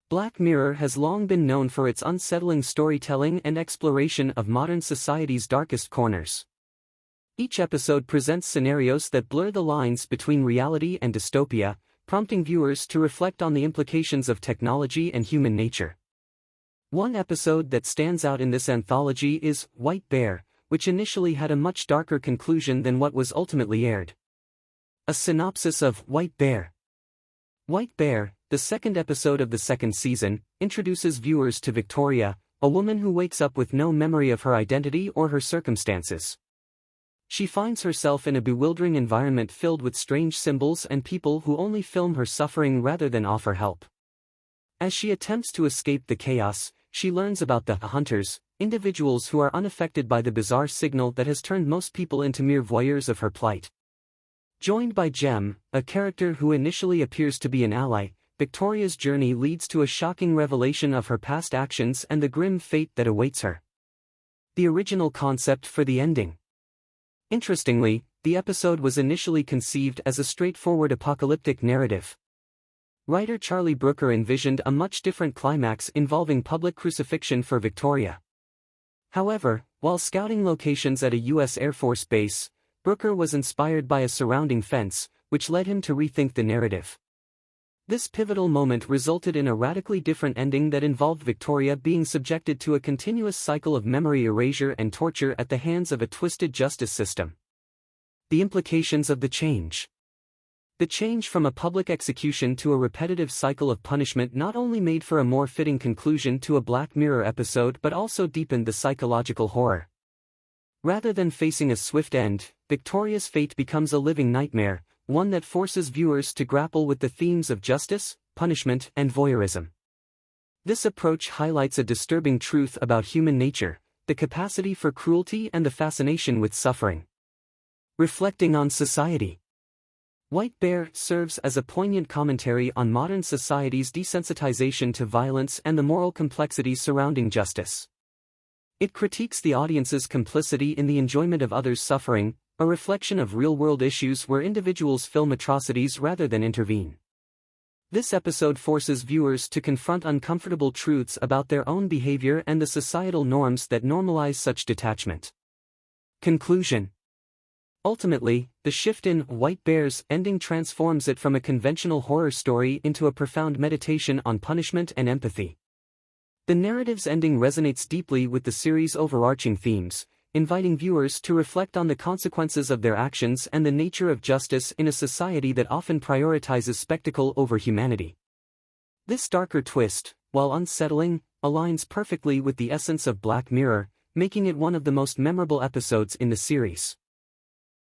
Black Mirror has long been known for its unsettling storytelling and exploration of modern society's darkest corners. Each episode presents scenarios that blur the lines between reality and dystopia, prompting viewers to reflect on the implications of technology and human nature. One episode that stands out in this anthology is White Bear, which initially had a much darker conclusion than what was ultimately aired. A synopsis of White Bear. White Bear, the second episode of the second season, introduces viewers to Victoria, a woman who wakes up with no memory of her identity or her circumstances. She finds herself in a bewildering environment filled with strange symbols and people who only film her suffering rather than offer help. As she attempts to escape the chaos, she learns about the hunters, individuals who are unaffected by the bizarre signal that has turned most people into mere voyeurs of her plight. Joined by Jem, a character who initially appears to be an ally, Victoria's journey leads to a shocking revelation of her past actions and the grim fate that awaits her. The original concept for the ending. Interestingly, the episode was initially conceived as a straightforward apocalyptic narrative. Writer Charlie Brooker envisioned a much different climax involving public crucifixion for Victoria. However, while scouting locations at a U.S. Air Force base, Brooker was inspired by a surrounding fence, which led him to rethink the narrative. This pivotal moment resulted in a radically different ending that involved Victoria being subjected to a continuous cycle of memory erasure and torture at the hands of a twisted justice system. The implications of the change. The change from a public execution to a repetitive cycle of punishment not only made for a more fitting conclusion to a Black Mirror episode but also deepened the psychological horror. Rather than facing a swift end, Victoria's fate becomes a living nightmare, one that forces viewers to grapple with the themes of justice, punishment, and voyeurism. This approach highlights a disturbing truth about human nature, the capacity for cruelty and the fascination with suffering. Reflecting on society. White Bear serves as a poignant commentary on modern society's desensitization to violence and the moral complexities surrounding justice. It critiques the audience's complicity in the enjoyment of others' suffering, a reflection of real-world issues where individuals film atrocities rather than intervene. This episode forces viewers to confront uncomfortable truths about their own behavior and the societal norms that normalize such detachment. Conclusion. Ultimately, the shift in White Bear's ending transforms it from a conventional horror story into a profound meditation on punishment and empathy. The narrative's ending resonates deeply with the series' overarching themes, inviting viewers to reflect on the consequences of their actions and the nature of justice in a society that often prioritizes spectacle over humanity. This darker twist, while unsettling, aligns perfectly with the essence of Black Mirror, making it one of the most memorable episodes in the series.